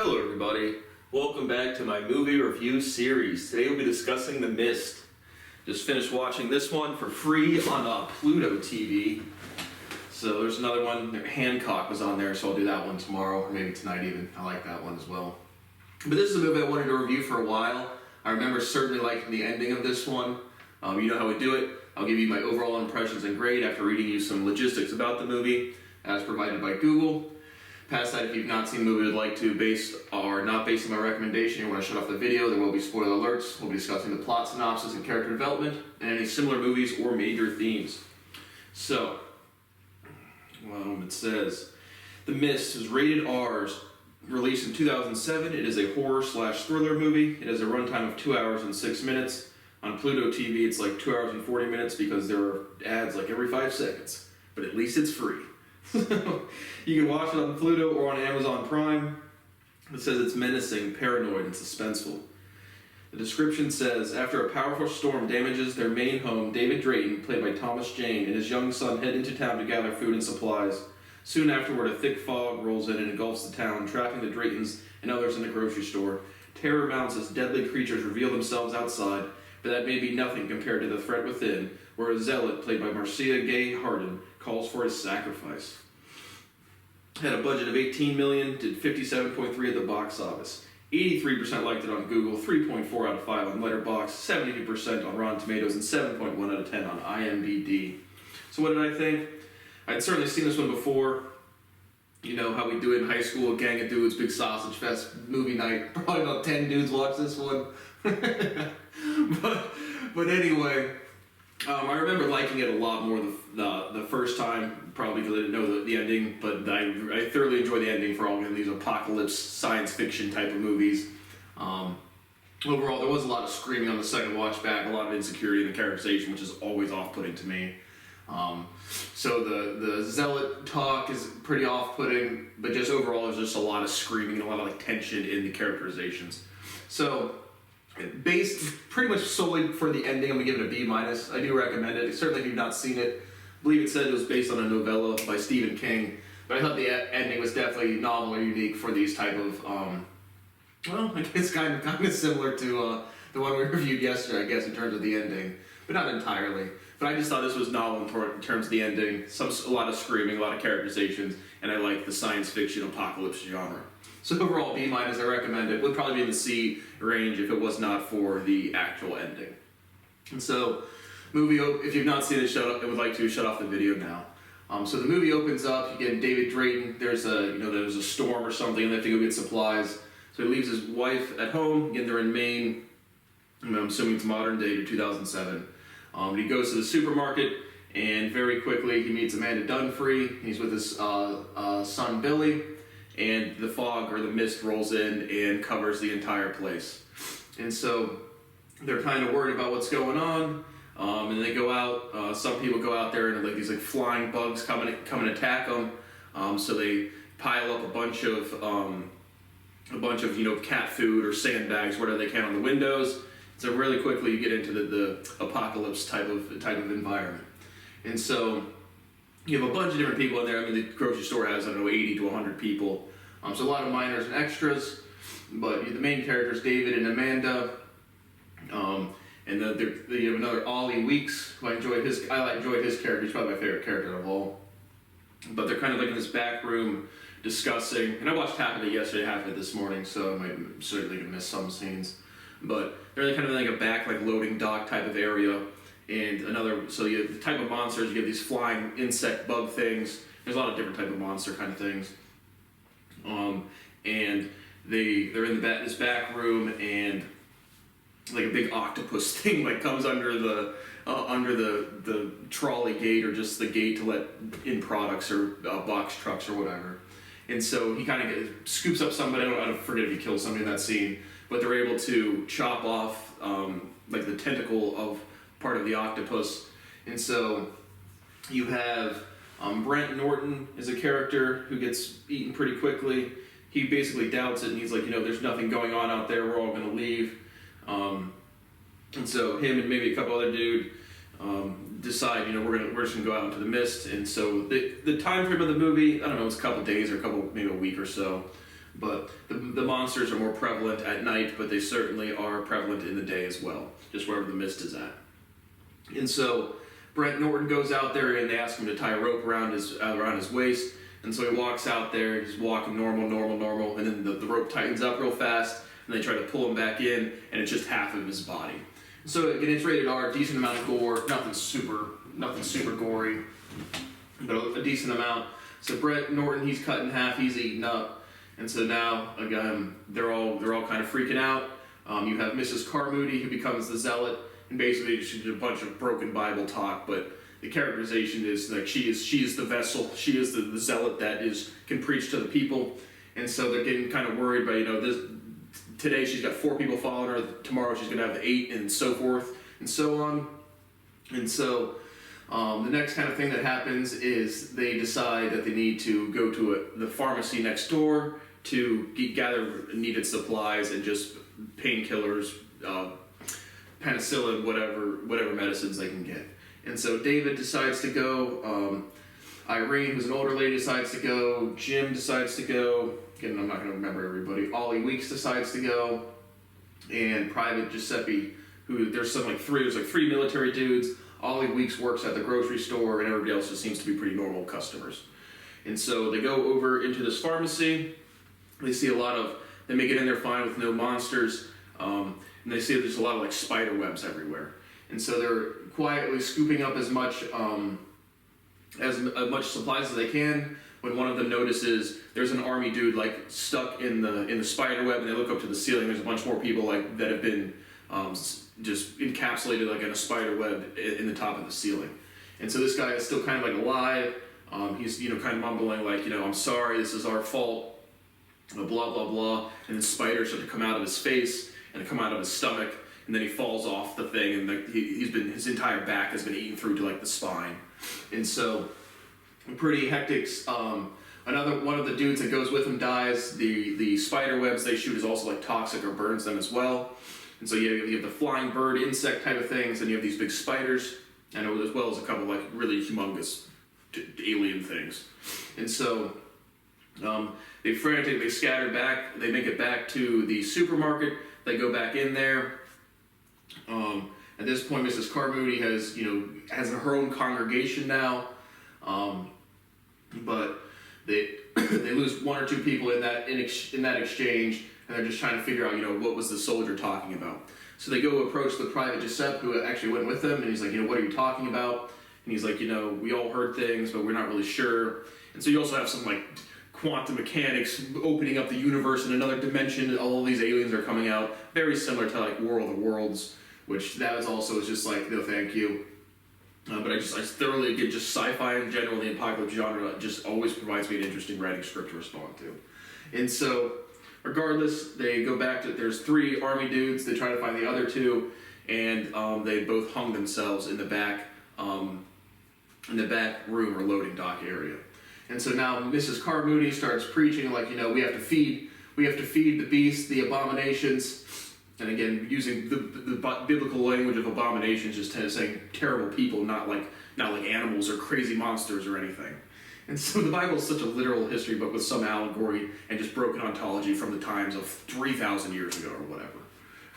Hello everybody, welcome back to my movie review series. Today we'll be discussing The Mist. Just finished watching this one for free on Pluto TV. So there's another one, Hancock was on there, so I'll do that one tomorrow, or maybe tonight even. I like that one as well. But this is a movie I wanted to review for a while. I remember certainly liking the ending of this one. You know how we do it. I'll give you my overall impressions and grade after reading you some logistics about the movie as provided by Google. Past that, if you've not seen the movie, would like to not based on my recommendation, you want to shut off the video, there will be spoiler alerts. We'll be discussing the plot synopsis and character development, and any similar movies or major themes. So, it says, The Mist is rated R, released in 2007. It is a horror/thriller movie. It has a runtime of 2 hours and 6 minutes. On Pluto TV, it's like 2 hours and 40 minutes because there are ads like every 5 seconds. But at least it's free. You can watch it on Pluto or on Amazon Prime. It says it's menacing, paranoid, and suspenseful. The description says, after a powerful storm damages their main home, David Drayton, played by Thomas Jane, and his young son head into town to gather food and supplies. Soon afterward, a thick fog rolls in and engulfs the town, trapping the Draytons and others in the grocery store. Terror mounts as deadly creatures reveal themselves outside, but that may be nothing compared to the threat within, where a zealot, played by Marcia Gay Harden, calls for his sacrifice. Had a budget of $18 million, did $57.3 at the box office. 83% liked it on Google, 3.4 out of 5 on Letterboxd, 72% on Rotten Tomatoes, and 7.1 out of 10 on IMDb. So what did I think? I'd certainly seen this one before. You know how we do it in high school, a gang of dudes, big sausage fest, movie night. Probably about 10 dudes watch this one. but anyway, I remember liking it a lot more the first time, probably because I didn't know the ending, but I thoroughly enjoy the ending for all of these apocalypse science fiction type of movies. Overall, there was a lot of screaming on the second watch back, a lot of insecurity in the characterization, which is always off-putting to me. So the zealot talk is pretty off-putting, but just overall there's just a lot of screaming and a lot of tension in the characterizations. So, based pretty much solely for the ending, I'm going to give it a B-. I do recommend it. Certainly if you've not seen it, I believe it said it was based on a novella by Stephen King, but I thought the ending was definitely novel or unique for these type of, I guess kind of similar to the one we reviewed yesterday, I guess, in terms of the ending, but not entirely. But I just thought this was novel in terms of the ending, a lot of screaming, a lot of characterizations, and I like the science fiction apocalypse genre. So overall, B-, I recommend it. Would probably be in the C range if it was not for the actual ending. And so, if you've not seen it, I would like to shut off the video now. So the movie opens up. You get David Drayton. There's a storm or something, and they have to go get supplies. So he leaves his wife at home. Again, they're in Maine. I'm assuming it's modern day to 2007. He goes to the supermarket, and very quickly he meets Amanda Dunphy. He's with his son Billy. And the fog or the mist rolls in and covers the entire place. And so they're kind of worried about what's going on. And they go out. Some people go out there and these flying bugs come and attack them. So they pile up a bunch of cat food or sandbags, whatever they can, on the windows. So really quickly you get into the apocalypse type of environment. And so you have a bunch of different people in there. I mean, the grocery store has, 80 to 100 people. So a lot of minors and extras. But the main characters, David and Amanda. And then you have another Ollie Weeks, who I enjoyed his character. He's probably my favorite character of all. But they're kind of in this back room discussing. And I watched half of it yesterday, half of it this morning, so I might certainly miss some scenes. But they're kind of a back, loading dock type of area. And so you have the type of monsters, you have these flying insect bug things. There's a lot of different type of monster kind of things. And they're in this back room, and a big octopus thing comes under the trolley gate, or just the gate to let in products or box trucks or whatever. And so he kind of scoops up somebody. I don't forget if he kills somebody in that scene, but they're able to chop off the tentacle of part of the octopus. And so you have Brent Norton is a character who gets eaten pretty quickly. He basically doubts it, and he's there's nothing going on out there, we're all going to leave. And so him and maybe a couple other dudes decide, we're just going to go out into the mist. And so the time frame of the movie, I don't know, it's a couple days or maybe a week or so. But the monsters are more prevalent at night, but they certainly are prevalent in the day as well, just wherever the mist is at. And so Brent Norton goes out there and they ask him to tie a rope around his waist. And so he walks out there, he's walking normal, and then the rope tightens up real fast, and they try to pull him back in, and it's just half of his body. So again, it's rated R, decent amount of gore, nothing super gory, but a decent amount. So Brent Norton, he's cut in half, he's eaten up, and so now again they're all kind of freaking out. You have Mrs. Carmody who becomes the zealot, and basically she did a bunch of broken Bible talk, but the characterization is like she is the vessel, she is the zealot that can preach to the people, and so they're getting kind of worried by today she's got 4 people following her, tomorrow she's gonna have 8, and so forth and so on. And so the next kind of thing that happens is they decide that they need to go to the pharmacy next door to gather needed supplies and just painkillers, penicillin, whatever medicines they can get. And so David decides to go, Irene, who's an older lady, decides to go, Jim decides to go, again, I'm not going to remember everybody, Ollie Weeks decides to go, and Private Giuseppe, there's like 3 military dudes. Ollie Weeks works at the grocery store, and everybody else just seems to be pretty normal customers. And so they go over into this pharmacy, they see they make it in there fine with no monsters, and they see there's a lot of like spider webs everywhere. And so they're quietly scooping up as much supplies as they can, when one of them notices there's an army dude like stuck in the spider web, and they look up to the ceiling. There's a bunch more people like that have been just encapsulated like in a spider web in the top of the ceiling. And so this guy is still kind of like alive. He's kind of mumbling like, I'm sorry, this is our fault, blah blah blah. And then spiders start to come out of his face and come out of his stomach. And then he falls off the thing, and his entire back has been eaten through to like the spine, and so pretty hectic. Another one of the dudes that goes with him dies. The spider webs they shoot is also like toxic or burns them as well, and so you have the flying bird insect type of things, and you have these big spiders, and as well as a couple like really humongous alien things, and so they frantically scatter back. They make it back to the supermarket. They go back in there. At this point, Mrs. Carmody has her own congregation now, but they they lose 1 or 2 people in that exchange, and they're just trying to figure out what was the soldier talking about. So they go approach the Private Giuseppe, who actually went with them, and he's like, what are you talking about? And he's like, we all heard things, but we're not really sure. And so you also have some like quantum mechanics opening up the universe in another dimension. All of these aliens are coming out, very similar to like War of the Worlds, which that is also just like, no thank you. But I thoroughly, again, just sci-fi in general, the apocalypse genre just always provides me an interesting writing script to respond to. And so, regardless, they go back to, there's 3 army dudes, they try to find the other 2, and they both hung themselves in the back room or loading dock area. And so now Mrs. Carmody starts preaching like, we have to feed the beast, the abominations. And again, using the biblical language of abominations, just saying terrible people, not like animals or crazy monsters or anything. And so the Bible is such a literal history book with some allegory and just broken ontology from the times of 3,000 years ago or whatever.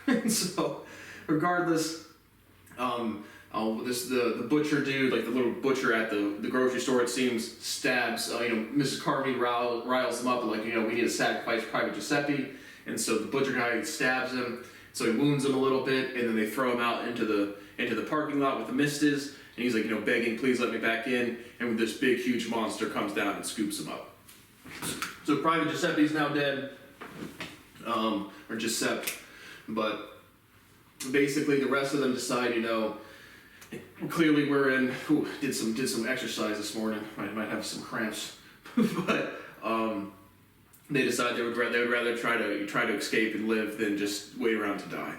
And so, regardless, the butcher dude, like the little butcher at the grocery store, it seems, stabs. Mrs. Carmody riles them up, and like, we need to sacrifice Private Giuseppe. And so the butcher guy stabs him, so he wounds him a little bit, and then they throw him out into the parking lot with the mistas, and he's like, begging, please let me back in, and this big, huge monster comes down and scoops him up. So Private Giuseppe's now dead, or Giuseppe, but basically the rest of them decide, clearly we're in, did some exercise this morning, I might have some cramps, but, they decide they would rather try to escape and live than just wait around to die.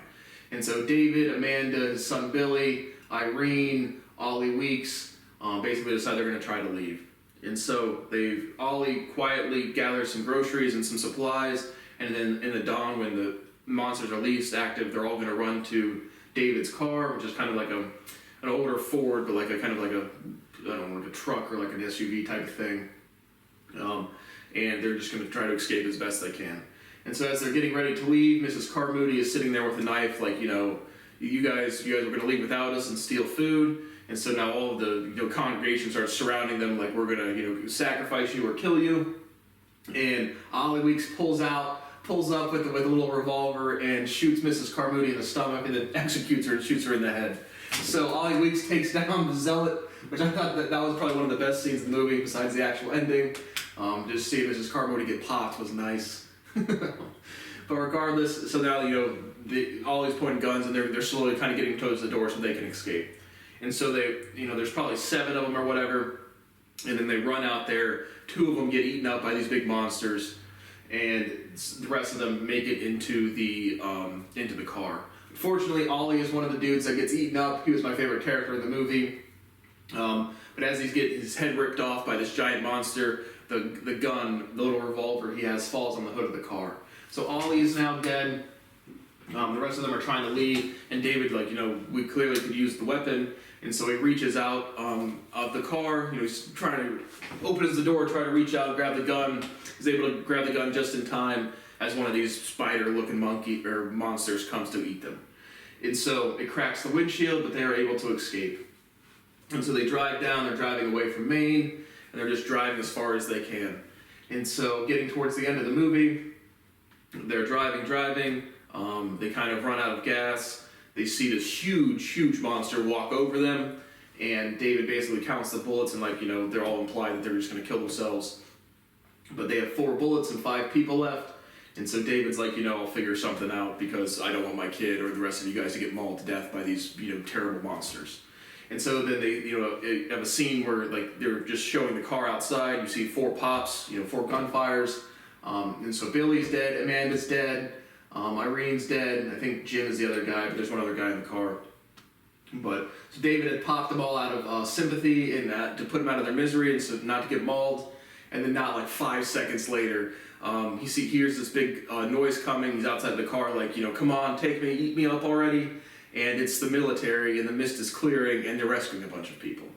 And so David, Amanda, his son Billy, Irene, Ollie Weeks, basically decide they're going to try to leave. And so Ollie quietly gathers some groceries and some supplies, and then in the dawn when the monsters are least active, they're all going to run to David's car, which is kind of like an older Ford, but like a kind of like a truck or like an SUV type of thing. and they're just going to try to escape as best they can. And so as they're getting ready to leave, Mrs. Carmody is sitting there with a knife, like, you guys were going to leave without us and steal food. And so now all of the congregation starts surrounding them, like, we're going to sacrifice you or kill you. And Ollie Weeks pulls up with a little revolver and shoots Mrs. Carmody in the stomach and then executes her and shoots her in the head. So Ollie Weeks takes down the zealot, which I thought that was probably one of the best scenes in the movie besides the actual ending. Just seeing Mrs. Carmody get popped was nice. But regardless, so now Ollie's pointing guns and they're slowly kind of getting towards the door so they can escape. And so they, there's probably 7 of them or whatever, and then they run out there. 2 of them get eaten up by these big monsters, and the rest of them make it into the car. Fortunately, Ollie is one of the dudes that gets eaten up. He was my favorite character in the movie. But as he's getting his head ripped off by this giant monster, the gun, the little revolver he has, falls on the hood of the car. So Ollie is now dead. The rest of them are trying to leave, and David, we clearly could use the weapon, and so he reaches out of the car. He's trying to opens the door, try to reach out, grab the gun. He's able to grab the gun just in time as one of these spider-looking monsters comes to eat them. And so it cracks the windshield, but they are able to escape. And so they drive down. They're driving away from Maine, and they're just driving as far as they can. And so getting towards the end of the movie, they're driving. They kind of run out of gas. They see this huge monster walk over them, and David basically counts the bullets, and they're all implied that they're just going to kill themselves. But they have 4 bullets and 5 people left, and so David's like, I'll figure something out because I don't want my kid or the rest of you guys to get mauled to death by these, terrible monsters. And so then they, have a scene where they're just showing the car outside. You see 4 pops, 4 gunfires, and so Billy's dead, Amanda's dead. Irene's dead, I think Jim is the other guy, but there's one other guy in the car. But so David had popped them all out of sympathy and to put them out of their misery and so not to get mauled. And then not 5 seconds later, he hears this big noise coming. He's outside the car come on, take me, eat me up already. And it's the military, and the mist is clearing, and they're rescuing a bunch of people.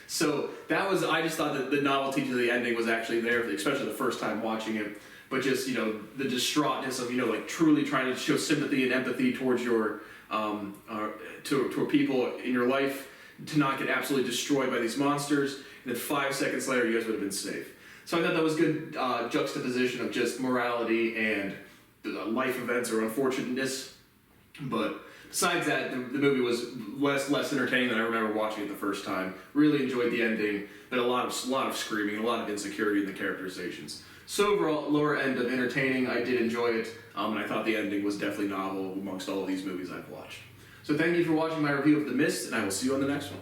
So I just thought that the novelty to the ending was actually there, especially the first time watching it. But just, the distraughtness of, truly trying to show sympathy and empathy towards your, to people in your life, to not get absolutely destroyed by these monsters. And then 5 seconds later, you guys would have been safe. So I thought that was good juxtaposition of just morality and life events or unfortunateness. But besides that, the movie was less entertaining than I remember watching it the first time. Really enjoyed the ending, but a lot of screaming, a lot of insecurity in the characterizations. So overall, lower end of entertaining. I did enjoy it, and I thought the ending was definitely novel amongst all of these movies I've watched. So thank you for watching my review of The Mist, and I will see you on the next one.